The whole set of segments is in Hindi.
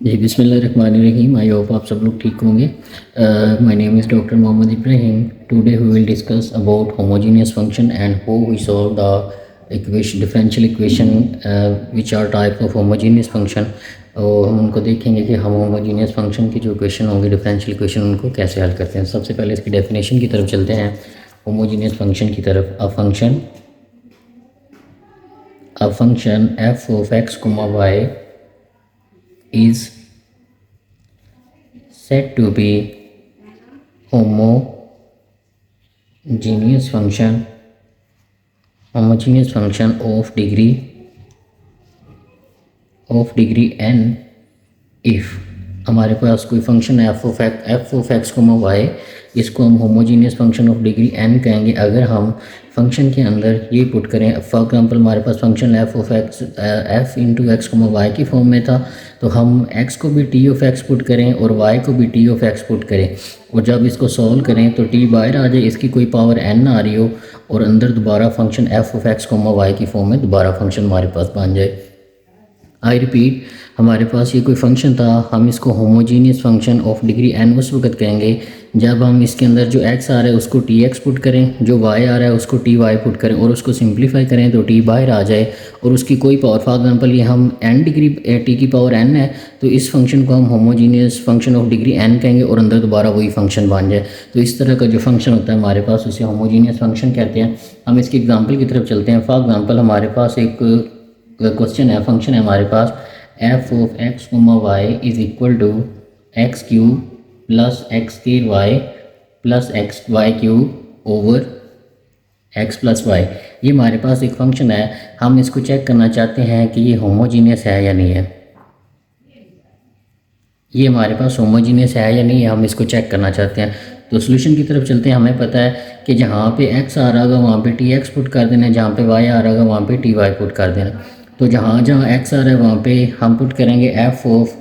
जी बिस्मिल्लाहिर्रहमानिर्रहीम। आई होप आप सब लोग ठीक होंगे। My name is doctor Mohammad Ibrahim. Today we will discuss about homogeneous function and how we solve the equation differential equation which are type of homogeneous function. और हम उनको देखेंगे कि हम होमोजेनियस फंक्शन की जो इक्वेशन होंगे डिफरेंशियल इक्वेशन उनको कैसे हल करते हैं। सबसे पहले इसकी डेफिनेशन की तरफ चलते हैं, होमोजेनियस फंक्शन की तरफ। A function F of x comma Y is said to be homogeneous function of degree n if हमारे पास कोई फंक्शन है F of x comma Y, इसको हम homogeneous function of degree n कहेंगे अगर हम फंक्शन के अंदर ये पुट करें। फॉर एग्जांपल हमारे पास function f into x comma Y की फॉर्म में था, तो हम x को भी टी ऑफ एक्स पुट करें और y को भी टी ऑफ एक्स पुट करें, और जब इसको सॉल्व करें तो t बाहर आ जाए, इसकी कोई पावर n आ रही हो, और अंदर दोबारा function F of x comma Y की फॉर्म में दोबारा फंक्शन हमारे पास बन जाए। आई रिपीट, हमारे पास ये कोई फंक्शन था, हम इसको homogeneous function of degree n उस वक्त कहेंगे जब हम इसके अंदर जो x आ रहा है उसको टी एक्स पुट करें, जो y आ रहा है उसको टी वाई पुट करें और उसको सिंप्लीफाई करें तो t बाहर आ जाए और उसकी कोई पावर। फॉर एग्जांपल ये हम n डिग्री t की पावर n है, तो इस फंक्शन को हम homogeneous function of degree n कहेंगे और अंदर दोबारा वही फंक्शन बन जाए। तो इस तरह का जो फंक्शन होता है हमारे पास उसे होमोजीनियस फंक्शन कहते हैं। हम इसकी एग्जाम्पल की तरफ चलते हैं। फॉर एग्जाम्पल हमारे पास एक क्वेश्चन है, फंक्शन है हमारे पास f of x comma y is equal to x cube plus x square y plus x Y cube over x plus Y. ये हमारे पास एक फंक्शन है, हम इसको चेक करना चाहते हैं कि ये होमोजीनियस है या नहीं है। ये हमारे पास होमोजीनियस है या नहीं है, हम इसको चेक करना चाहते हैं। तो सोल्यूशन की तरफ चलते हैं। हमें पता है कि जहाँ पे x आ रहा होगा वहाँ पे टी एक्स पुट कर देना, जहाँ पे y आ रहा होगा वहाँ पे टी वाई पुट कर देना। तो जहाँ जहाँ x आ रहा है वहाँ पे हम पुट करेंगे एफ ऑफ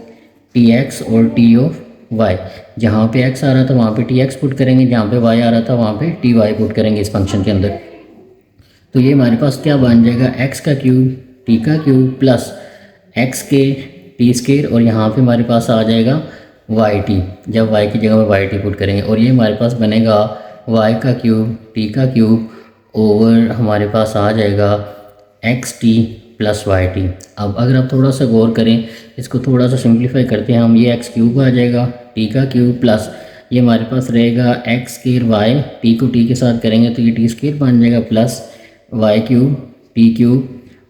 टी एक्स और टी ऑफ y। जहाँ पे x आ रहा था वहाँ पे टी एक्स पुट करेंगे, जहाँ पे y आ रहा था वहाँ पे टी वाई पुट करेंगे इस फंक्शन के अंदर। तो ये हमारे पास क्या बन जाएगा, x का क्यूब टी का क्यूब प्लस x के टी स्केयर, और यहाँ पे हमारे पास आ जाएगा वाई टी, जब y की जगह में वाई टी पुट करेंगे, और ये हमारे पास बनेगा y का क्यूब टी का क्यूब ओवर हमारे पास आ जाएगा X T plus Y T. अब अगर आप थोड़ा सा गौर करें, इसको थोड़ा सा सिंप्लीफाई करते हैं हम, ये एक्स क्यूब आ जाएगा टी का क्यूब प्लस ये हमारे पास रहेगा एक्स स्केयर वाई, टी को टी के साथ करेंगे तो ये टी स्केयर बन जाएगा plus Y cube T cube,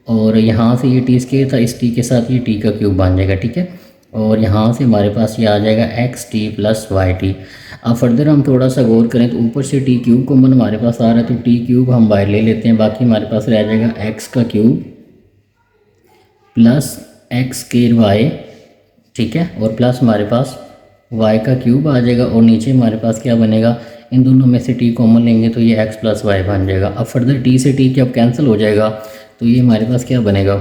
और यहाँ से ये टी स्केयर था, इस टी के साथ ये टी का क्यूब बन जाएगा, ठीक है। और यहाँ से हमारे पास ये आ जाएगा X T plus Y T. अब फर्दर हम थोड़ा सा गौर करें तो ऊपर से टी क्यूब कॉमन हमारे पास आ रहा है, तो टी क्यूब हम बाहर ले लेते हैं, बाकी हमारे पास रह जाएगा एक्स का cube plus X square Y, ठीक है, और प्लस हमारे पास वाई का क्यूब आ जाएगा, और नीचे हमारे पास क्या बनेगा, इन दोनों में से टी कॉमन लेंगे तो ये एक्स प्लस वाई बन जाएगा। अब फर्दर टी से टी अब कैंसिल हो जाएगा, तो ये हमारे पास क्या बनेगा,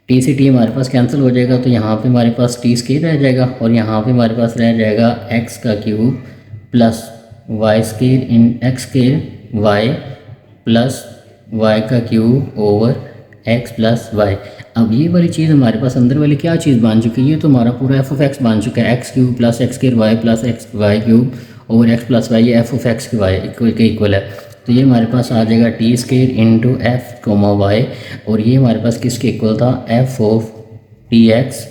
टी से टी हमारे पास कैंसिल हो जाएगा, तो यहाँ पे हमारे पास टी स्केयर रह जाएगा, और यहाँ पे हमारे पास रह जाएगा एक्स का cube plus y square in x square Y plus y का cube over x plus y. अब ये वाली चीज़ हमारे पास अंदर वाली क्या चीज़ बन चुकी है, ये तो हमारा पूरा एफ ऑफ एक्स बन चुका है, X cube plus X square Y plus x Y cube over x plus Y, ये एफ ऑफ एक्स की वाई के इक्वल है। तो ये हमारे पास आ जाएगा T square into F comma Y, और ये हमारे पास किसके इक्वल था, F of T X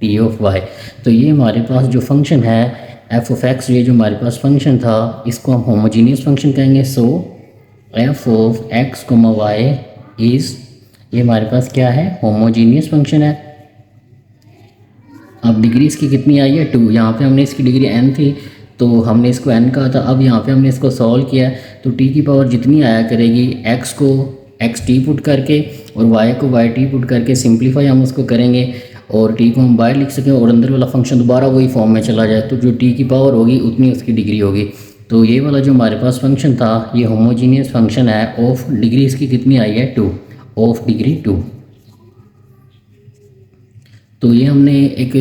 T of Y. तो ये हमारे पास जो फंक्शन है एफ ऑफ एक्स, ये जो हमारे पास फंक्शन था इसको हम होमोजीनियस फंक्शन कहेंगे। So f of x comma y is, ये हमारे पास क्या है, होमोजीनियस फंक्शन है। अब डिग्री इसकी कितनी आई है, 2। यहाँ पे हमने इसकी डिग्री n थी तो हमने इसको n कहा था, अब यहाँ पे हमने इसको सॉल्व किया तो t की पावर जितनी आया करेगी, x को एक्स टी पुट करके और y को वाई टी पुट करके सिंप्लीफाई हम उसको करेंगे, और t को हम बाहर लिख सकें और अंदर वाला फंक्शन दोबारा वही फॉर्म में चला जाए, तो जो t की पावर होगी उतनी उसकी डिग्री होगी। तो ये वाला जो हमारे पास फंक्शन था ये होमोजीनियस फंक्शन है ऑफ डिग्री इसकी कितनी आई है, 2, ऑफ डिग्री 2। तो ये हमने एक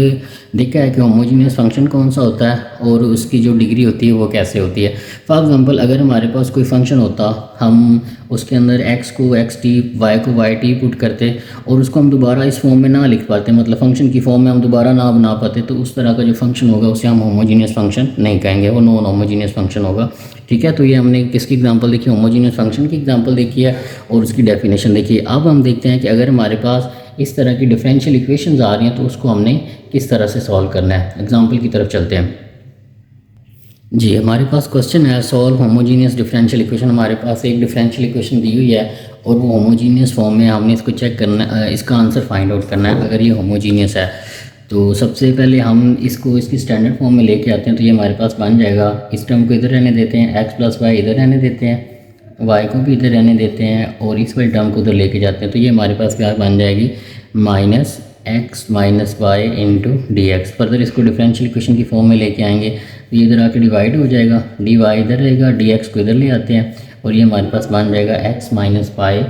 देखा है कि होमोजीनियस फंक्शन कौन सा होता है और उसकी जो डिग्री होती है वो कैसे होती है। फॉर एग्जांपल अगर हमारे पास कोई फंक्शन होता, हम उसके अंदर x को xt, y को yt पुट करते और उसको हम दोबारा इस फॉर्म में ना लिख पाते, मतलब फंक्शन की फॉर्म में हम दोबारा ना बना पाते, तो उस तरह का जो फंक्शन होगा उसे हम होमोजीनियस फंक्शन नहीं कहेंगे, वो नॉन होमोजीनियस फंक्शन होगा। ठीक है, तो ये हमने किसकी एग्जांपल देखी, होमोजीनियस फंक्शन की एग्जांपल देखी है और उसकी डेफिनेशन देखी है। अब हम देखते हैं कि अगर हमारे पास इस तरह की डिफरेंशियल इक्वेशंस आ रही हैं तो उसको हमने किस तरह से सॉल्व करना है। एग्जांपल की तरफ चलते हैं जी। हमारे पास क्वेश्चन है सॉल्व होमोजीनियस डिफरेंशियल इक्वेशन। हमारे पास एक डिफरेंशियल इक्वेशन दी हुई है और वो होमोजीनियस फॉर्म में हमने इसको चेक करना, इसका आंसर फाइंड आउट करना है। अगर ये होमोजीनियस है तो सबसे पहले हम इसको इसकी स्टैंडर्ड फॉर्म में लेके आते हैं, तो ये हमारे पास बन जाएगा। इस टर्म को इधर रहने देते हैं, x प्लस वाई इधर रहने देते हैं, y को भी इधर रहने देते हैं और इस वाली टर्म को उधर लेके जाते हैं, तो ये हमारे पास क्या बन जाएगी, minus X minus Y into D X. Further इसको डिफरेंशियल इक्वेशन की फॉर्म में लेके आएंगे तो ये इधर आके डिवाइड हो जाएगा, डी वाई इधर रहेगा, डी एक्स को इधर ले आते हैं और ये हमारे पास बन जाएगा एक्स माइनस वाई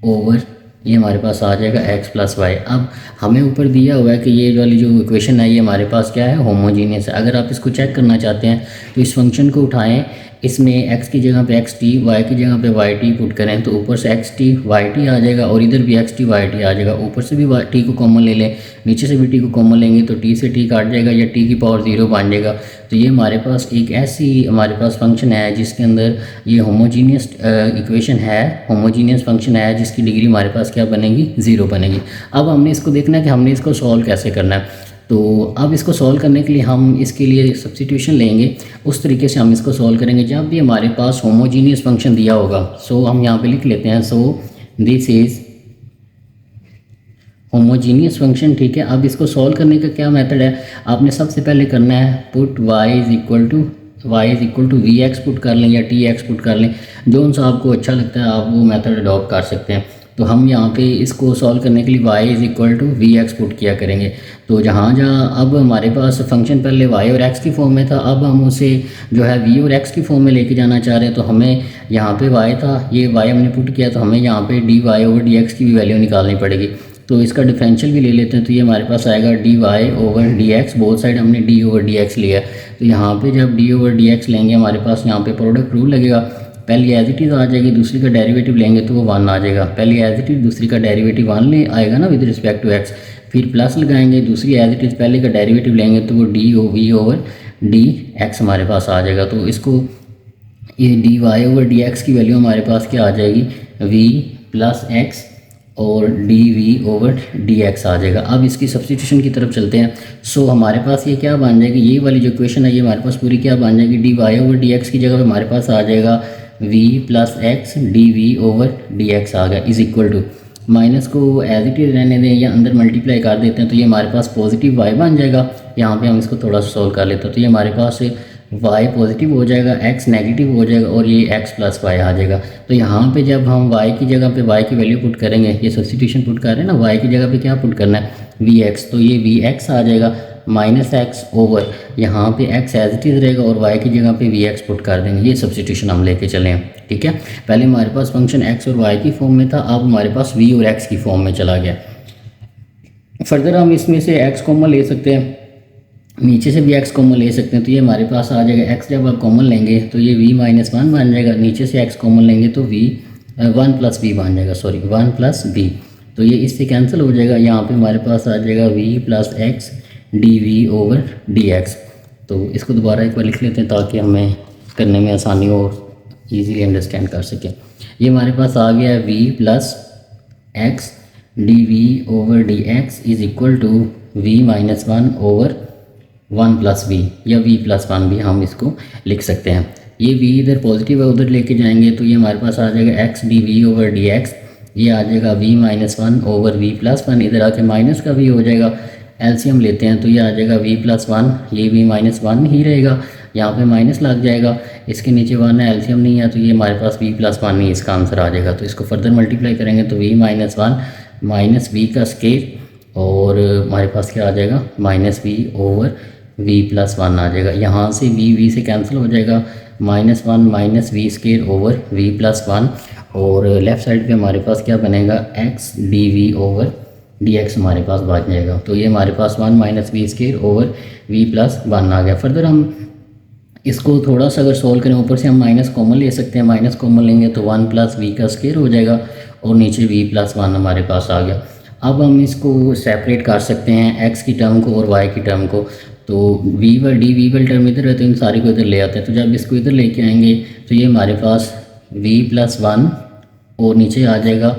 ओवर ये हमारे पास आ जाएगा x प्लस वाई। अब हमें ऊपर दिया हुआ है कि ये वाली जो इक्वेशन है ये हमारे पास क्या है, होमोजीनियस है। अगर आप इसको चेक करना चाहते हैं तो इस फंक्शन को उठाएं, इसमें x की जगह पे xt, y की जगह पे yt पुट करें तो ऊपर से xt yt आ जाएगा और इधर भी xt yt आ जाएगा। ऊपर से भी t को कॉमन ले लें, नीचे से भी t को कॉमन लेंगे तो t से t काट जाएगा या t की पावर 0 बन जाएगा। तो ये हमारे पास एक ऐसी हमारे पास फंक्शन है जिसके अंदर ये होमोजीनियस इक्वेशन है, होमोजीनियस फंक्शन है जिसकी डिग्री हमारे पास क्या बनेगी, 0 बनेगी। अब हमने इसको देखना है कि हमने इसको सॉल्व कैसे करना है। तो अब इसको सॉल्व करने के लिए हम इसके लिए सब्स्टिट्यूशन लेंगे, उस तरीके से हम इसको सॉल्व करेंगे जब भी हमारे पास होमोजीनियस फंक्शन दिया होगा। सो हम यहाँ पे लिख लेते हैं, so this is homogeneous function. ठीक है, अब इसको सॉल्व करने का क्या मेथड है, आपने सबसे पहले करना है put y is equal to we x put कर लें या टी एक्स पुट कर लें, जो सा आपको अच्छा लगता है आप वो मेथड अडॉप्ट कर सकते हैं। तो हम यहाँ पे इसको सॉल्व करने के लिए y is equal to we x put किया करेंगे। तो जहाँ अब हमारे पास फंक्शन पहले y और x की फॉर्म में था, अब हम उसे जो है v और x की फॉर्म में लेके जाना चाह रहे हैं। तो हमें यहाँ पे y था, ये y हमने पुट किया, तो हमें यहाँ पे dy ओवर dx की भी वैल्यू निकालनी पड़ेगी। तो इसका डिफरेंशियल भी ले लेते हैं, तो ये हमारे पास आएगा dy over dx, both side हमने d ओवर dx लिया। तो यहाँ पे जब d ओवर dx लेंगे हमारे पास यहाँ पे प्रोडक्ट रूल लगेगा, पहली एज इट इज़ आ जाएगी, दूसरी का डेरिवेटिव लेंगे तो वो 1 आ जाएगा। पहली एज इट इज़, दूसरी का डेरिवेटिव 1 ले आएगा ना विद रिस्पेक्ट टू x, फिर प्लस लगाएंगे, दूसरी एज इट इज़ पहले का डेरिवेटिव लेंगे तो वो वी ओवर डी एक्स हमारे पास आ जाएगा। तो इसको ये dy ओवर dx की वैल्यू हमारे पास क्या आ जाएगी, v प्लस एक्स और dv ओवर dx आ जाएगा। अब इसकी सब्स्टिट्यूशन की तरफ चलते हैं। सो हमारे पास ये क्या बन जाएगी, ये वाली जो इक्वेशन है ये हमारे पास पूरी क्या बन जाएगी, dy ओवर dx की जगह पे हमारे पास आ जाएगा v plus x dv over dx आ गया, इज़ इक्वल टू, माइनस को एज इट इज़ रहने दें या अंदर मल्टीप्लाई कर देते हैं तो ये हमारे पास पॉजिटिव y बन जाएगा। यहाँ पे हम इसको थोड़ा सा सॉल्व कर लेते हैं, तो ये हमारे पास y पॉजिटिव हो जाएगा, x नेगेटिव हो जाएगा और ये x प्लस वाई आ जाएगा। तो यहाँ पे जब हम y की जगह पे y की वैल्यू पुट करेंगे, ये सब्स्टिट्यूशन पुट कर रहे हैं ना, y की जगह पे क्या पुट करना है, vx, तो ये vx आ जाएगा माइनस एक्स ओवर यहाँ पे x एज इट इज़ रहेगा और y की जगह पे vx पुट कर देंगे। ये सब्स्टिट्यूशन हम लेके चले हैं। ठीक है, पहले हमारे पास फंक्शन x और y की फॉर्म में था, अब हमारे पास v और x की फॉर्म में चला गया। फर्दर हम इसमें से x कॉमन ले सकते हैं, नीचे से भी x कॉमन ले सकते हैं, तो ये हमारे पास आ जाएगा x, जब आप कॉमन लेंगे तो ये v माइनस 1 बन जाएगा, नीचे से x कॉमन लेंगे तो v 1 प्लस v बन जाएगा, 1 प्लस v, तो ये इससे कैंसिल हो जाएगा। यहाँ पे हमारे पास आ जाएगा v plus x dv over dx। तो इसको दोबारा एक बार लिख लेते हैं ताकि हमें करने में आसानी हो और ईजीली अंडरस्टैंड कर सकें। ये हमारे पास आ गया है v plus x dv over dx is equal to v minus 1 over 1 plus v या v प्लस 1 भी हम इसको लिख सकते हैं। ये v इधर पॉजिटिव है, उधर लेके जाएंगे तो ये हमारे पास आ जाएगा x dv ओवर dx, ये आ जाएगा v minus 1 over v plus 1, इधर आके माइनस का v हो जाएगा, एलसीएम लेते हैं तो ये आ जाएगा v प्लस 1, ये v माइनस 1 ही रहेगा, यहाँ पे माइनस लग जाएगा, इसके नीचे 1 है, एलसीएम नहीं है तो ये हमारे पास v प्लस 1 ही इसका आंसर आ जाएगा। तो इसको फर्दर मल्टीप्लाई करेंगे तो v माइनस 1 माइनस वी का स्केयर और हमारे पास क्या आ जाएगा, minus v over v plus 1 आ जाएगा। यहाँ से v से कैंसिल हो जाएगा, minus 1 minus v square over v plus 1 और लेफ़्ट साइड पे हमारे पास क्या बनेगा, x dv over d x हमारे पास बच जाएगा। तो ये हमारे पास 1 minus v square over v plus 1 आ गया। फर्दर हम इसको थोड़ा सा अगर सोल्व करें, ऊपर से हम माइनस कॉमन ले सकते हैं, माइनस कॉमन लेंगे तो 1 प्लस वी का स्क्वायर हो जाएगा और नीचे वी प्लस 1 हमारे पास आ गया। अब हम इसको सेपरेट कर सकते हैं एक्स की टर्म को और वाई की टर्म को। तो वी वाली टर्म इधर है तो इन सारी को इधर ले आते हैं। तो जब इसको इधर लेके आएंगे तो ये हमारे पास वी प्लस 1 और नीचे आ जाएगा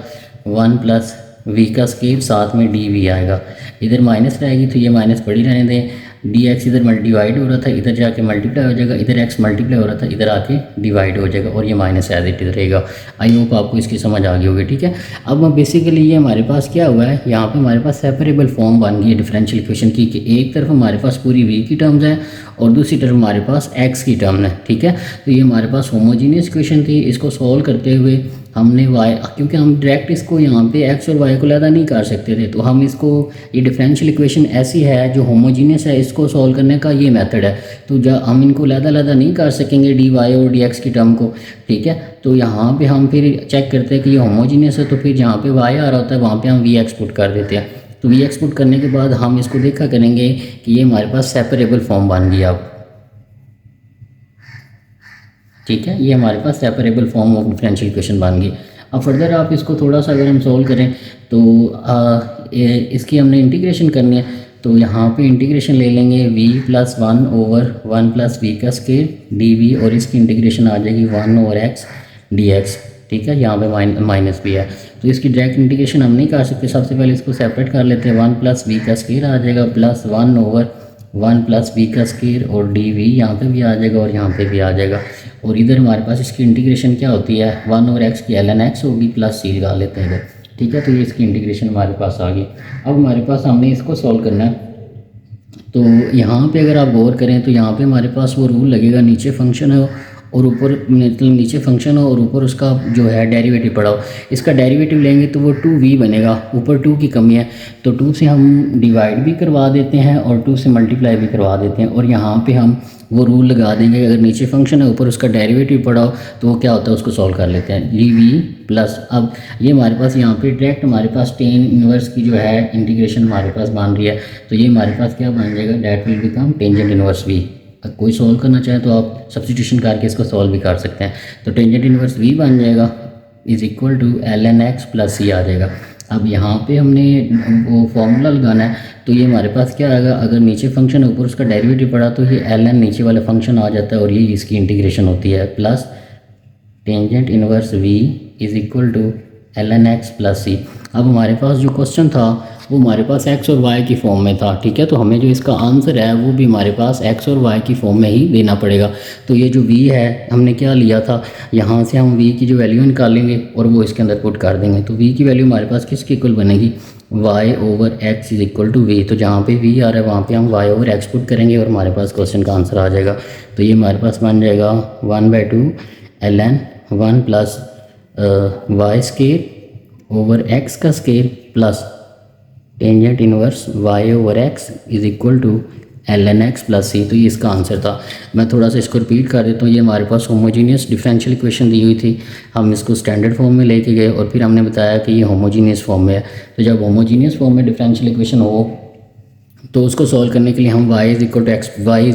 1 प्लस वी का स्क्वायर, साथ में डी वी आएगा। इधर माइनस रहेगी तो ये माइनस पड़ी रहने दें। डी एक्स इधर डिवाइड हो रहा था, इधर जाके मल्टीप्लाई हो जाएगा, इधर एक्स मल्टीप्लाई हो रहा था, इधर आके डिवाइड हो जाएगा और ये माइनस एज इट इज रहेगा। आई होप आपको इसकी समझ आ गई होगी, ठीक है। अब बेसिकली ये हमारे पास क्या हुआ है, यहाँ पे हमारे पास सेपरेबल फॉर्म बन गई है डिफरेंशियल इक्वेशन की, कि एक तरफ हमारे पास पूरी वी की टर्म्स है और दूसरी तरफ हमारे पास एक्स की टर्म है, ठीक है। तो ये हमारे पास होमोजीनियस इक्वेशन थी। इसको सॉल्व करते हुए हमने वाई, क्योंकि हम डायरेक्ट इसको यहाँ पे एक्स और वाई को अलग नहीं कर सकते थे, तो हम इसको, ये डिफरेंशियल इक्वेशन ऐसी है जो होमोजीनियस है, इसको सॉल्व करने का ये मेथड है। तो जब हम इनको अलग नहीं कर सकेंगे डी वाई और डी एक्स की टर्म को, ठीक है। तो यहाँ पे हम फिर चेक करते हैं कि ये होमोजीनियस है, तो फिर जहाँ पे वाई आ रहा होता है वहाँ पे हम वी एक्स पुट कर देते हैं। तो वी एक्स पुट करने के बाद हम इसको देखा करेंगे कि ये हमारे पास सेपरेबल फॉर्म बन गई अब, ठीक है। ये हमारे पास separable form of differential equation बन गई। अब फर्दर आप इसको थोड़ा सा अगर हम सोल्व करें तो इसकी हमने इंटीग्रेशन करनी है। तो यहाँ पे इंटीग्रेशन ले लेंगे v plus 1 over 1 plus v का स्क्वायर डी वी, और इसकी इंटीग्रेशन आ जाएगी 1 ओवर एक्स डी एक्स, ठीक है। यहाँ पे माइनस भी है तो इसकी डायरेक्ट इंटीग्रेशन हम नहीं कर सकते। सबसे पहले इसको सेपरेट कर लेते हैं। 1 प्लस वी का स्क्वायर आ जाएगा प्लस 1 ओवर 1 प्लस वी का स्क्वायर और डी वी यहाँ पर भी आ जाएगा और यहाँ पर भी आ जाएगा। और इधर हमारे पास इसकी इंटीग्रेशन क्या होती है, 1 ओवर एक्स की ln x होगी प्लस सी लगा लेते हैं इधर, ठीक है। तो ये इसकी इंटीग्रेशन हमारे पास आ गई। अब हमारे पास हमने इसको सॉल्व करना है। तो यहाँ पे अगर आप गौर करें तो यहाँ पे हमारे पास वो रूल लगेगा, नीचे फंक्शन है और ऊपर, मतलब नीचे फंक्शन हो और ऊपर उसका जो है डेरिवेटिव पड़ा हो। इसका डेरिवेटिव लेंगे तो वो 2v बनेगा, ऊपर 2 की कमी है तो 2 से हम डिवाइड भी करवा देते हैं और 2 से मल्टीप्लाई भी करवा देते हैं। और यहाँ पे हम वो रूल लगा देंगे, अगर नीचे फंक्शन है ऊपर उसका डेरिवेटिव पड़ा हो तो वो क्या होता है, उसको सॉल्व कर लेते हैं डी वी प्लस। अब ये हमारे पास यहाँ पे डायरेक्ट हमारे पास टेन इनवर्स की जो है इंटीग्रेशन हमारे पास बन रही है। तो ये हमारे पास क्या बन जाएगा, that will become tangent inverse v. कोई सॉल्व करना चाहे तो आप सब्स्टिट्यूशन करके इसको सॉल्व भी कर सकते हैं। तो टेंजेंट इनवर्स वी बन जाएगा is equal to ln x plus c आ जाएगा। अब यहाँ पे हमने वो फॉर्मूला लगाना है। तो ये हमारे पास क्या आएगा, अगर नीचे फंक्शन ऊपर उसका डेरिवेटिव पड़ा तो ये ln नीचे वाला फंक्शन आ जाता है और ये इसकी इंटीग्रेशन होती है plus tangent inverse v is equal to ln x plus c. अब हमारे पास जो क्वेश्चन था वो हमारे पास x और y की फॉर्म में था, ठीक है। तो हमें जो इसका आंसर है वो भी हमारे पास x और y की फॉर्म में ही देना पड़ेगा। तो ये जो v है हमने क्या लिया था, यहाँ से हम v की जो वैल्यू निकालेंगे और वो इसके अंदर पुट कर देंगे। तो v की वैल्यू हमारे पास किसके इक्वल बनेगी, y over x is equal to v। तो जहाँ पे v आ रहा है वहाँ पे हम y ओवर x पुट करेंगे और हमारे पास क्वेश्चन का आंसर आ जाएगा। तो ये हमारे पास बन जाएगा 1/2 ln 1 plus y square over x का square plus tangent inverse y over x is equal to ln x plus c. तो ये इसका आंसर था। मैं थोड़ा सा इसको रिपीट कर देता हूँ। ये हमारे पास होमोजीनियस डिफरेंशियल इक्वेशन दी हुई थी, हम इसको स्टैंडर्ड फॉर्म में लेके गए और फिर हमने बताया कि ये होमोजीनियस फॉर्म में है। तो जब होमोजीनियस फॉर्म में डिफरेंशियल इक्वेशन हो तो उसको सॉल्व करने के लिए हम y is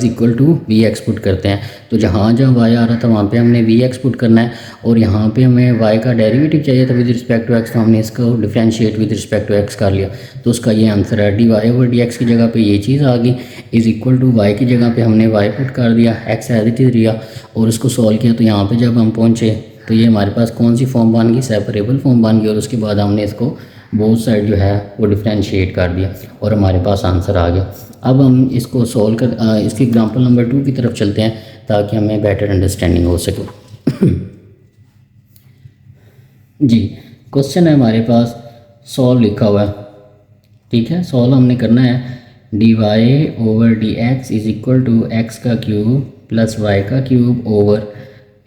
equal to we x put करते हैं। तो जहाँ जहाँ y आ रहा था वहाँ पे हमने वी एक्स पुट करना है और यहाँ पे हमें y का डेरिवेटिव चाहिए था विद रिस्पेक्ट टू x, तो हमने इसको differentiate with respect to x कर लिया। तो उसका ये आंसर है। D y over d x की जगह पे ये चीज़ आ गई, इज़ इक्वल टू y की जगह पे हमने y पुट कर दिया, x एज इट इज़ लिया और उसको सॉल्व किया। तो यहाँ पर जब हम पहुँचे तो ये हमारे पास कौन सी फॉर्म बन गई, सेपरेबल फॉर्म बन गई। और उसके बाद हमने इसको बोथ साइड जो है वो डिफरेंशिएट कर दिया और हमारे पास आंसर आ गया। अब हम इसको सॉल्व कर इसके एग्जांपल नंबर 2 की तरफ चलते हैं ताकि हमें बेटर अंडरस्टैंडिंग हो सके। जी, क्वेश्चन है हमारे पास सॉल्व लिखा हुआ है, ठीक है। सॉल्व हमने करना है d y over d x is equal to x का क्यूब प्लस वाई का cube over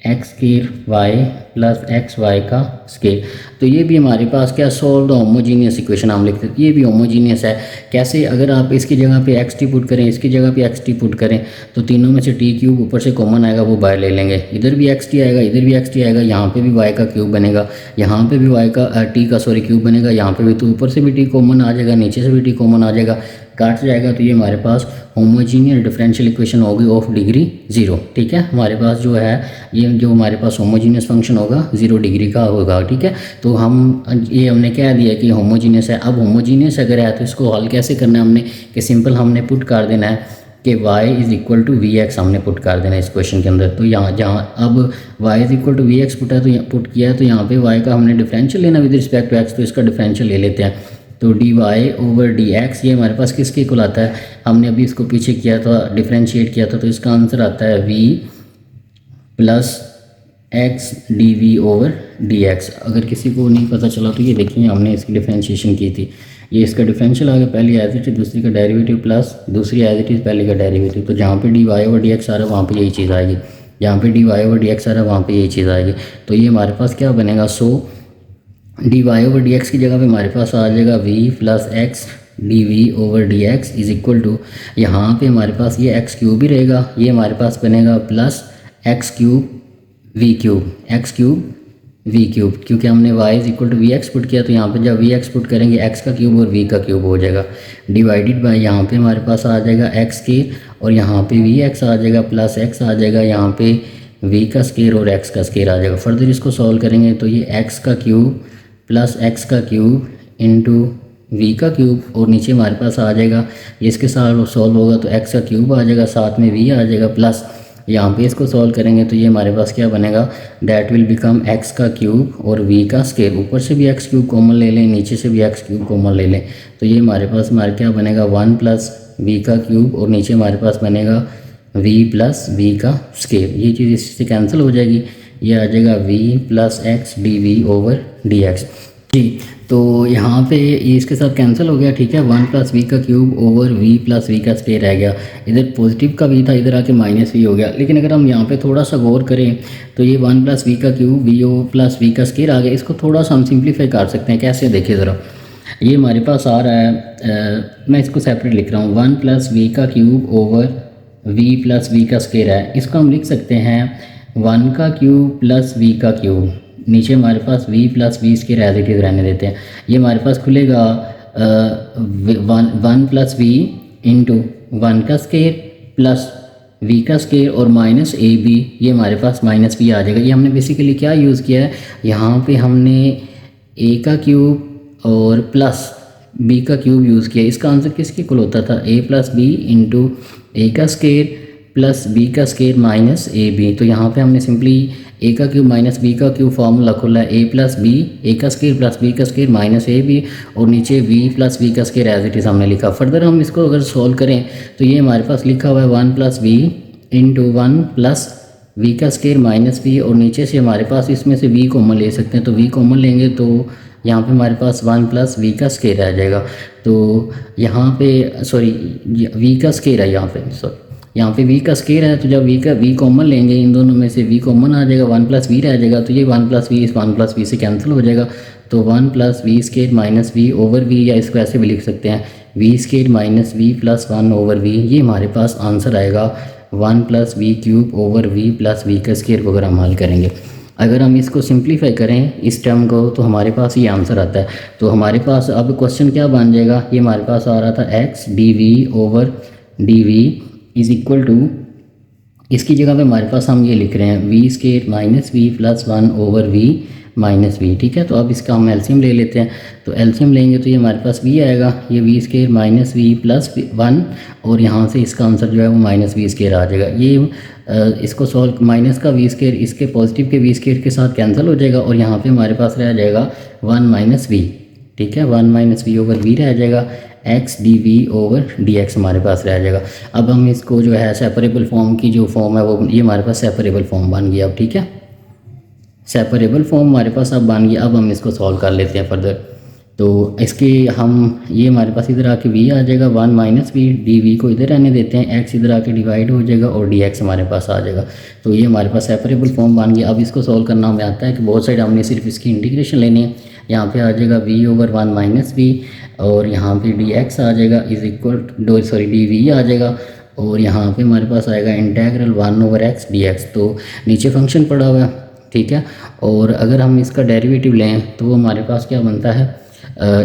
x square y plus x y का स्केल। तो ये भी हमारे पास क्या सॉल्व द होमोजीनियस इक्वेशन हम लिखते हैं, ये भी होमोजीनियस है। कैसे, अगर आप इसकी जगह पे एक्स टी पुट करें, इसकी जगह पे एक्स टी पुट करें, तो तीनों में से टी क्यूब ऊपर से कॉमन आएगा, वो बाय ले लेंगे। इधर भी एक्स टी आएगा, इधर भी एक्स टी आएगा, यहाँ पे भी वाई का क्यूब बनेगा, यहाँ पे भी वाई का टी का क्यूब बनेगा, यहाँ पे भी। तो ऊपर से भी टी कॉमन आ जाएगा, नीचे से भी टी कॉमन आ जाएगा, काट जाएगा। तो ये हमारे पास होमोजीनियस डिफरेंशियल इक्वेशन होगी ऑफ डिग्री 0। ठीक है, हमारे पास जो है ये जो हमारे पास होमोजीनियस फंक्शन होगा 0 डिग्री का होगा। ठीक है, तो ये हमने क्या दिया कि होमोजीनियस है। अब होमोजीनियस अगर है तो इसको हल कैसे करना है हमने, कि सिंपल हमने पुट कर देना है कि y is equal to we x हमने पुट कर देना है इस क्वेश्चन के अंदर। तो यहाँ जहाँ अब y is equal to we x put है, तो पुट किया है, तो यहाँ पे y का हमने डिफरेंशियल लेना विद रिस्पेक्ट टू x, तो इसका डिफरेंशियल ले लेते हैं। तो dy ओवर dx ये हमारे पास किसके इक्वल आता है, हमने अभी इसको पीछे किया था, डिफरेंशिएट किया था, तो इसका आंसर आता है v plus x d v over d x. अगर किसी को नहीं पता चला तो ये देखिए हमने इसकी डिफरेंशिएशन की थी, ये इसका डिफरेंशियल आ गया, पहली एज इट इज दूसरी का डेरिवेटिव प्लस दूसरी एज इट इज पहले का डेरिवेटिव। तो जहाँ पे d y over d x आ रहा है वहाँ पे यही चीज़ आएगी, जहाँ पे d y over d x आ रहा है वहाँ पे यही चीज़ आएगी। तो ये हमारे पास क्या बनेगा, so d y over d x की जगह पे हमारे पास आ जाएगा v plus x d v over d x is equal to, यहाँ पे हमारे पास ये एक्स क्यूब ही रहेगा, ये हमारे पास बनेगा plus x cube v cube, x cube v cube, क्योंकि हमने y is equal to we x put किया, तो यहाँ पे जब वी एक्स पुट करेंगे x का क्यूब और v का क्यूब हो जाएगा, डिवाइडेड बाय यहाँ पे हमारे पास आ जाएगा x स्केयर और यहाँ पे वी एक्स आ जाएगा प्लस x आ जाएगा, यहाँ पे v का स्केयर और x का स्केयर आ जाएगा। फर्दर इसको सॉल्व करेंगे तो ये x का क्यूब प्लस x का क्यूब इंटू v का क्यूब और नीचे हमारे पास आ जाएगा, इसके साथ सॉल्व होगा तो x का क्यूब आ जाएगा, साथ में v आ जाएगा प्लस यहाँ पे इसको सॉल्व करेंगे तो ये हमारे पास क्या बनेगा, डैट विल बिकम x का क्यूब और v का स्केयर, ऊपर से भी x क्यूब कॉमन ले लें, नीचे से भी x क्यूब कॉमन ले लें, तो ये हमारे पास क्या बनेगा 1 प्लस v का क्यूब और नीचे हमारे पास बनेगा v प्लस v का स्केयर। ये चीज़ इससे कैंसिल हो जाएगी, ये आ जाएगा v plus x d v over d x. जी, तो यहाँ पे ये इसके साथ कैंसिल हो गया। ठीक है, 1 प्लस वी का cube over v plus v का स्केयर रह गया, इधर पॉजिटिव का v था, इधर आके माइनस v हो गया। लेकिन अगर हम यहाँ पे थोड़ा सा गौर करें तो ये 1 प्लस वी का cube v o plus v का स्केयर आ गया, इसको थोड़ा सा हम सिंप्लीफाई कर सकते हैं। कैसे, देखिए ज़रा, ये हमारे पास आ रहा है, मैं इसको सेपरेट लिख रहा हूँ, 1 प्लस वी का cube over v plus v का स्केयर है, इसको हम लिख सकते हैं 1 का क्यूब प्लस v का क्यूब, नीचे हमारे पास v plus v square as it is रहने देते हैं। ये हमारे पास खुलेगा 1 प्लस वी इंटू 1 का स्केयर प्लस v का स्केयर और माइनस ए बी, ये हमारे पास माइनस b आ जाएगा। ये हमने बेसिकली क्या यूज़ किया है, यहाँ पे हमने a का क्यूब और प्लस b का क्यूब यूज़ किया। इसका आंसर किसके इक्वल होता था, a प्लस बी इंटू ए का स्केयर प्लस b का स्केयर माइनस ए बी। तो यहाँ पे हमने सिंपली a का क्यूब माइनस b का क्यूब फार्मूला खोला है, a प्लस बी, ए का स्केयर प्लस b का स्केयर माइनस ए बी और नीचे v प्लस b का स्केयर एज इट इज हमने लिखा। फर्दर हम इसको अगर सॉल्व करें तो ये हमारे पास लिखा हुआ है 1 plus v into 1 plus v का स्केयर माइनस v और नीचे से हमारे पास इसमें से v कॉमन ले सकते हैं, तो v कॉमन लेंगे तो यहाँ पे हमारे पास 1 प्लस v का स्केयर आ जाएगा। तो यहाँ पे सॉरी v का स्केयर है, यहाँ पे v का स्केयर है, तो जब v कॉमन लेंगे, इन दोनों में से v कॉमन आ जाएगा, 1 प्लस v रह जाएगा, तो ये 1 प्लस v इस 1 प्लस v से कैंसिल हो जाएगा, तो 1 plus v square minus v over v, या इसको ऐसे भी लिख सकते हैं v square minus v plus 1 over v। ये हमारे पास आंसर आएगा 1 plus v cube over v plus v का स्केयर को अगर हम हल करेंगे। अगर हम इसको सिंप्लीफाई करें इस टर्म को तो हमारे पास ये आंसर आता है। तो हमारे पास अब क्वेश्चन क्या बन जाएगा, ये हमारे पास आ रहा था x d v over d v is equal to, इसकी जगह पे हमारे पास हम ये लिख रहे हैं v square minus v plus 1 over v minus v. ठीक है, तो अब इसका हम एलसीएम ले लेते हैं, तो एलसीएम लेंगे तो ये हमारे पास v आएगा, ये v square minus v plus 1 और यहाँ से इसका आंसर जो है वो माइनस वी स्केयर आ जाएगा। ये इसको सॉल्व, माइनस का वी स्केयर इसके पॉजिटिव के वी स्केयर के साथ कैंसिल हो जाएगा और यहाँ पे हमारे पास रह जाएगा 1 माइनस वी। ठीक है, 1 माइनस वी ओवर वी रह जाएगा, x d v over d x हमारे पास रह जाएगा। अब हम इसको जो है सेपरेबल फॉर्म की जो फॉर्म है वो, ये हमारे पास सेपरेबल फॉर्म बन गया अब। ठीक है, सेपरेबल फॉर्म हमारे पास अब बन गया। अब हम इसको सॉल्व कर लेते हैं फर्दर। तो इसके हम ये हमारे पास इधर आके v आ जाएगा 1 माइनस वी, डी वी को इधर रहने देते हैं, x इधर आके डिवाइड हो जाएगा और dx हमारे पास आ जाएगा। तो ये हमारे पास सेपरेबल फॉर्म बन गया। अब इसको सॉल्व करना हमें आता है कि बहुत साइड हमने सिर्फ इसकी इंटीग्रेशन लेनी है। यहाँ पे आ जाएगा v ओवर 1 माइनस वी और यहाँ पे dx आ जाएगा इज इक्वल dv आ जाएगा और यहाँ पे हमारे पास आएगा इंटेग्रल 1 ओवर x dx। तो नीचे फंक्शन पड़ा हुआ है, ठीक है। और अगर हम इसका डेरिवेटिव लें तो हमारे पास क्या बनता है,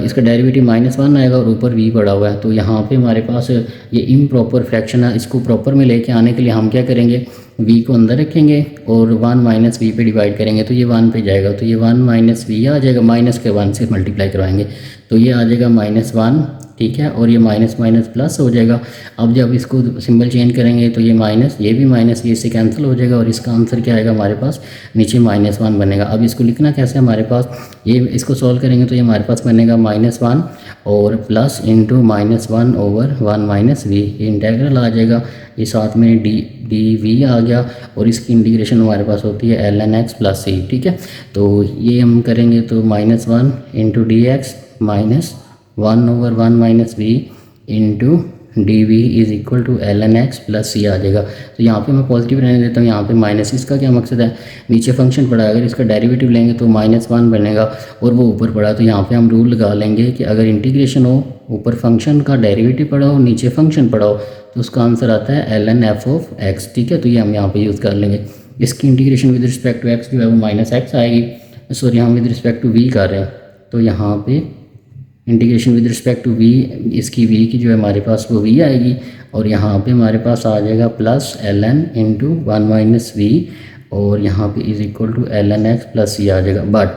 इसका डेरिवेटिव -1 आएगा और ऊपर v पड़ा हुआ है। तो यहाँ पे हमारे पास ये इम्प्रॉपर फ्रैक्शन है, इसको प्रॉपर में लेके आने के लिए हम क्या करेंगे, v को अंदर रखेंगे और 1 माइनस वी पे डिवाइड करेंगे तो ये 1 पे जाएगा। तो ये 1 माइनस वी आ जाएगा, माइनस के 1 से मल्टीप्लाई करवाएंगे तो ये आ जाएगा -1, ठीक है। और ये माइनस माइनस प्लस हो जाएगा। अब जब इसको सिंबल चेंज करेंगे तो ये माइनस, ये भी माइनस, ये इससे कैंसिल हो जाएगा और इसका आंसर क्या आएगा हमारे पास, नीचे -1 बनेगा। अब इसको लिखना कैसे हमारे पास, ये इसको सॉल्व करेंगे तो ये हमारे पास बनेगा -1 और plus into -1 over 1 minus v, ये इंटेग्रल आ जाएगा। ये साथ में डी वी आ गया और इसकी इंटीग्रेशन हमारे पास होती है ln x प्लस c, ठीक है। तो ये हम करेंगे तो -1 into D x minus 1 over 1 minus v into d v is equal to ln x plus c आ जाएगा। तो यहाँ पे मैं पॉजिटिव रहने देता हूँ, यहाँ पे माइनस, इसका क्या मकसद है, नीचे फंक्शन पड़ा है, अगर इसका डेरिवेटिव लेंगे तो -1 बनेगा और वो ऊपर पड़ा। तो यहाँ पे हम रूल लगा लेंगे कि अगर इंटीग्रेशन हो, ऊपर फंक्शन का डेरिवेटिव पड़ा हो, नीचे फंक्शन पड़ा हो, तो उसका आंसर आता है ln f ऑफ x, ठीक है। तो ये हम यहाँ पर यूज़ कर लेंगे। इसकी integration with respect to x जो है वो -x आएगी, सॉरी हम विद रिस्पेक्ट टू v कर रहे हैं तो यहाँ पे integration with respect to v, इसकी v की जो है हमारे पास वो v आएगी और यहाँ पे हमारे पास आ जाएगा plus ln into 1 minus v और यहाँ पे is equal to ln x plus c आ जाएगा। बट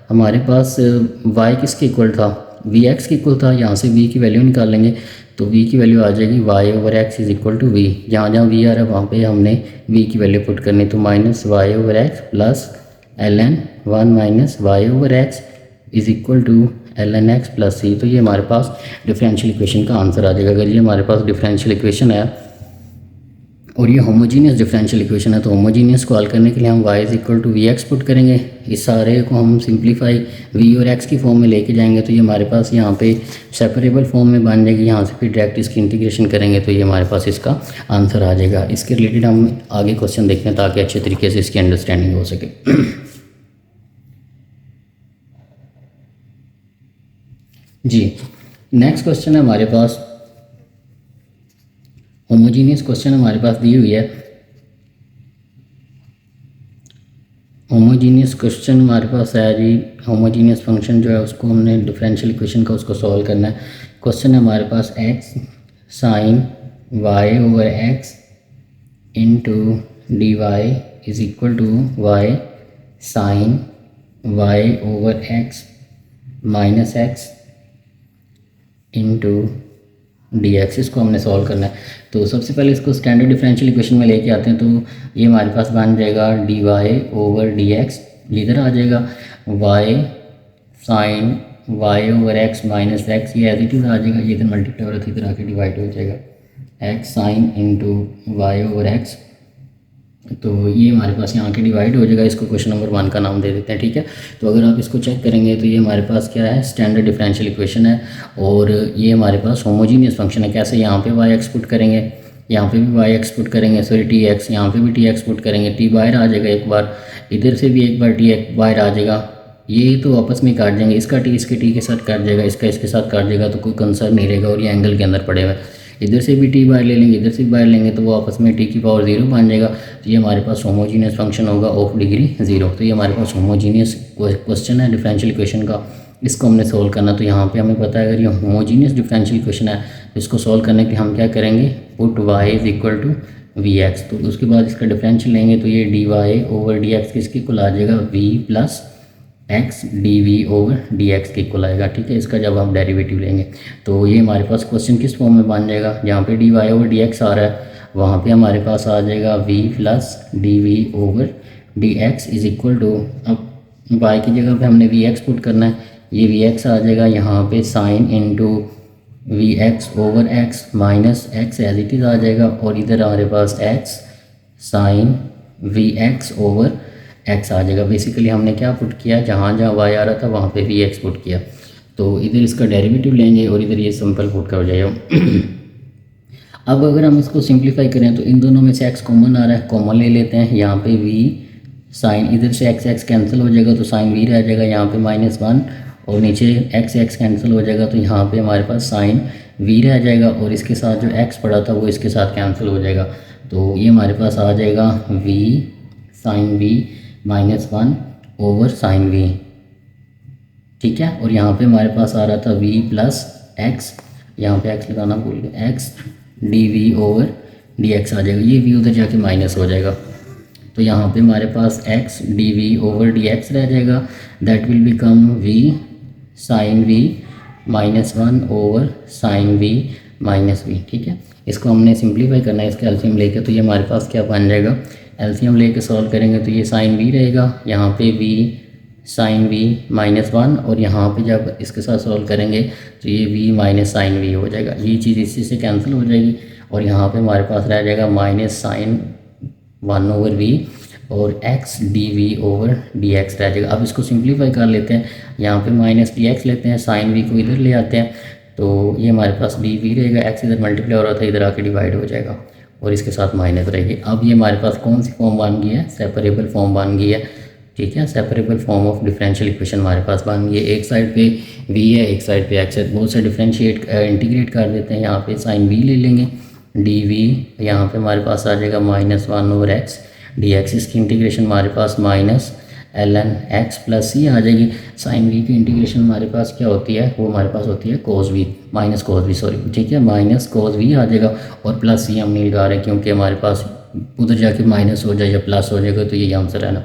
हमारे पास y किसके इक्वल था, vx के इक्वल था। यहाँ से v की वैल्यू निकाल लेंगे तो v की वैल्यू आ जाएगी y over x is equal to v, जहाँ जहाँ v आ रहा है वहाँ पे हमने v की वैल्यू पुट करनी। तो minus y over x plus ln 1 minus y over x is equal to ln x plus c। तो ये हमारे पास डिफरेंशियल इक्वेशन का आंसर आ जाएगा। अगर ये हमारे पास डिफरेंशियल इक्वेशन है और ये होमोजीनियस डिफरेंशियल इक्वेशन है तो होमोजीनियस को हल करने के लिए हम y is equal to we x put करेंगे। इस सारे को हम सिंप्लीफाई v और x की फॉर्म में लेके जाएंगे तो ये हमारे पास यहाँ पे सेपरेबल फॉर्म में बन जाएगी। यहाँ से फिर डायरेक्ट इसकी इंटीग्रेशन करेंगे तो ये हमारे पास इसका आंसर आ जाएगा। इसके रिलेटेड हम आगे क्वेश्चन देखते हैं ताकि अच्छे तरीके से इसकी अंडरस्टैंडिंग हो सके। जी नेक्स्ट क्वेश्चन है हमारे पास, होमोजीनियस क्वेश्चन हमारे पास दी हुई है। होमोजीनियस क्वेश्चन हमारे पास है जी, होमोजीनियस फंक्शन जो है उसको हमने डिफरेंशियल इक्वेशन का उसको सॉल्व करना है। क्वेश्चन है हमारे पास x sine y over x into d y is equal to y sine y over x minus x into D x, इसको हमने सॉल्व करना है। तो सबसे पहले इसको स्टैंडर्ड डिफरेंशियल इक्वेशन में लेके आते हैं तो ये हमारे पास बन जाएगा d y over d x, इधर आ जाएगा y sine y over x minus x, ये एज इट इज़ आ जाएगा, ये इधर मल्टीप्लाई और इधर आके डिवाइड हो जाएगा x sine into y over x. तो ये हमारे पास यहाँ के डिवाइड हो जाएगा। इसको क्वेश्चन नंबर 1 का नाम दे देते हैं, ठीक है। तो अगर आप इसको चेक करेंगे तो ये हमारे पास क्या है, स्टैंडर्ड डिफरेंशियल इक्वेशन है और ये हमारे पास होमोजीनियस फंक्शन है। कैसे, यहाँ पे वाई एक्स पुट करेंगे, यहाँ पे भी वाई एक्स पुट करेंगे, सॉरी टी एक्स, यहाँ पे भी टी एक्स पुट करेंगे, टी बाहर आ जाएगा एक बार, इधर से भी एक बार टी एक्स बाहर आ जाएगा। ये तो आपस में काट जाएंगे, इसका टी इसके टी के साथ काट जाएगा, इसका इसके साथ काट जाएगा, तो कोई कंसर्न नहीं रहेगा और ये एंगल के अंदर पड़े हुए। इधर से भी टी बाहर ले लेंगे, इधर से भी बाहर लेंगे तो वो आपस में टी की पावर 0 बन जाएगा। तो ये हमारे पास होमोजीनियस फंक्शन होगा ऑफ डिग्री 0। तो ये हमारे पास होमोजीनियस क्वेश्चन है डिफरेंशियल इक्वेशन का, इसको हमने सोल्व करना। तो यहाँ पे हमें पता है अगर ये होमोजीनियस डिफरेंशियल इक्वेशन है तो इसको सोल्व करने के लिए हम क्या करेंगे, put y is equal to we x. तो उसके बाद इसका डिफरेंशियल लेंगे तो ये d y over d x किसके इक्वल आ जाएगा, v plus x d v over d x के इक्वल आएगा, ठीक है। इसका जब हम डेरिवेटिव लेंगे तो ये हमारे पास क्वेश्चन किस फॉर्म में बन जाएगा, जहाँ पे d y over d x आ रहा है वहाँ पे हमारे पास आ जाएगा v plus d v over d x is equal to, अब y की जगह पे हमने वी एक्स पुट करना है, ये वी एक्स आ जाएगा, यहाँ पे sine into v x over x minus x as it is आ जाएगा और इधर हमारे पास x sine v x over x आ जाएगा। बेसिकली हमने क्या पुट किया, जहाँ जहाँ y आ रहा था वहाँ पे वी एक्स पुट किया। तो इधर इसका डेरिवेटिव लेंगे और इधर ये सिंपल पुट कर हो जाएगा। अब अगर हम इसको सिंप्लीफाई करें तो इन दोनों में से x कॉमन आ रहा है, कॉमन ले लेते हैं। यहाँ पे v साइन, इधर से x कैंसिल हो जाएगा तो साइन v रह जाएगा, यहाँ पे -1 और नीचे x कैंसिल हो जाएगा तो यहाँ पे हमारे पास साइन v रह जाएगा और इसके साथ जो x पड़ा था वो इसके साथ कैंसिल हो जाएगा। तो ये हमारे पास आ जाएगा v sine v -1 over sine v, ठीक है। और यहाँ पे हमारे पास आ रहा था v प्लस x, यहाँ पे x लगाना भूल गए, x dv ओवर dx आ जाएगा, ये v उधर जाके माइनस हो जाएगा तो यहाँ पे हमारे पास x dv ओवर dx रह जाएगा, that will become v sine v -1 over sine v minus v, ठीक है। इसको हमने सिंप्लीफाई करना है, इसका एलसीएम लेके, तो ये हमारे पास क्या बन जाएगा, एलसीएम लेके सॉल्व करेंगे तो ये साइन v रहेगा, यहाँ पे v साइन v -1 और यहाँ पे जब इसके साथ सॉल्व करेंगे तो ये v माइनस साइन v हो जाएगा, ये चीज़ इसी से कैंसिल हो जाएगी और यहाँ पे हमारे पास रह जाएगा माइनस साइन 1 ओवर v और x dv ओवर dx रह जाएगा। अब इसको सिंप्लीफाई कर लेते हैं, यहाँ पे माइनस dx लेते हैं, साइन v को इधर ले आते हैं तो ये हमारे पास dv रहेगा, x इधर मल्टीप्लाई हो रहा था इधर आके डिवाइड हो जाएगा और इसके साथ माइनस रहेगी। अब ये हमारे पास कौन सी फॉर्म बन गई है, सेपरेबल फॉर्म बन गई है, ठीक है। Separable form of differential equation हमारे पास बन गई है, एक साइड पे v है एक साइड पे x है, बहुत से डिफरेंशिएट इंटीग्रेट कर देते हैं। यहाँ पे साइन v ले लेंगे, dv यहाँ पे हमारे पास आ जाएगा -1 ओवर x dx, इसकी इंटीग्रेशन हमारे पास -ln x प्लस c आ जाएगी। साइन v की इंटीग्रेशन हमारे पास क्या होती है, वो हमारे पास होती है cos v minus cos v, sorry, ठीक है, माइनस cos v आ जाएगा और प्लस c हम नहीं लगा रहे क्योंकि हमारे पास उधर जाके माइनस हो जाए या प्लस हो जाएगा तो ये आंसर है ना।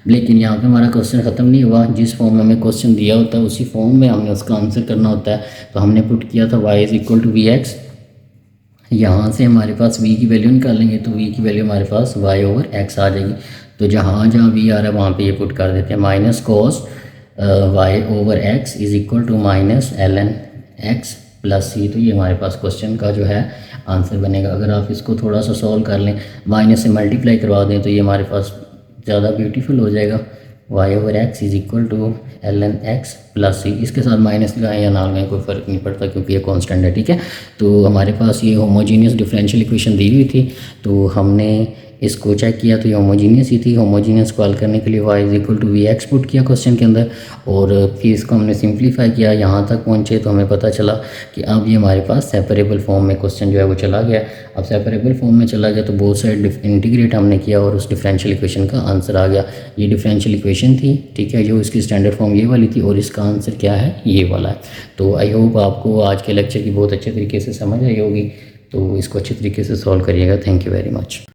लेकिन यहाँ पे हमारा क्वेश्चन ख़त्म नहीं हुआ, जिस फॉर्म में हमें क्वेश्चन दिया होता है उसी फॉर्म में हमने उसका आंसर करना होता है। तो हमने पुट किया था y = vx, यहाँ से हमारे पास v की वैल्यू निकालेंगे तो v की वैल्यू हमारे पास y ओवर x आ जाएगी। तो जहाँ जहाँ v आ रहा है वहाँ पे ये पुट कर देते हैं, minus cos y over x = -ln x plus c। तो ये हमारे पास क्वेश्चन का जो है आंसर बनेगा। अगर आप इसको थोड़ा सा सॉल्व कर लें, माइनस से मल्टीप्लाई करवा दें तो ये हमारे पास ज़्यादा ब्यूटीफुल हो जाएगा, y over x = ln x plus c। इसके साथ माइनस लगाएं या ना लगाएं कोई फ़र्क नहीं पड़ता क्योंकि ये कांस्टेंट है, ठीक है। तो हमारे पास ये होमोजीनियस डिफरेंशियल इक्वेशन दी हुई थी तो हमने इसको चेक किया तो ये होमोजीनियस ही थी। होमोजीनियस को हल करने के लिए y = vx पुट किया क्वेश्चन के अंदर और फिर इसको हमने सिंप्लीफाई किया, यहाँ तक पहुँचे तो हमें पता चला कि अब ये हमारे पास सेपरेबल फॉर्म में क्वेश्चन जो है वो चला गया। अब सेपरेबल फॉर्म में चला गया तो बहुत सारे इंटीग्रेट हमने किया और उस डिफरेंशियल इक्वेशन का आंसर आ गया। ये डिफरेंशियल इक्वेशन थी, ठीक है, जो इसकी स्टैंडर्ड फॉर्म ये वाली थी और इसका आंसर क्या है, ये वाला है। तो आई होप आपको आज के लेक्चर की बहुत अच्छे तरीके से समझ आई होगी, तो इसको अच्छे तरीके से सॉल्व करिएगा। Thank you very much.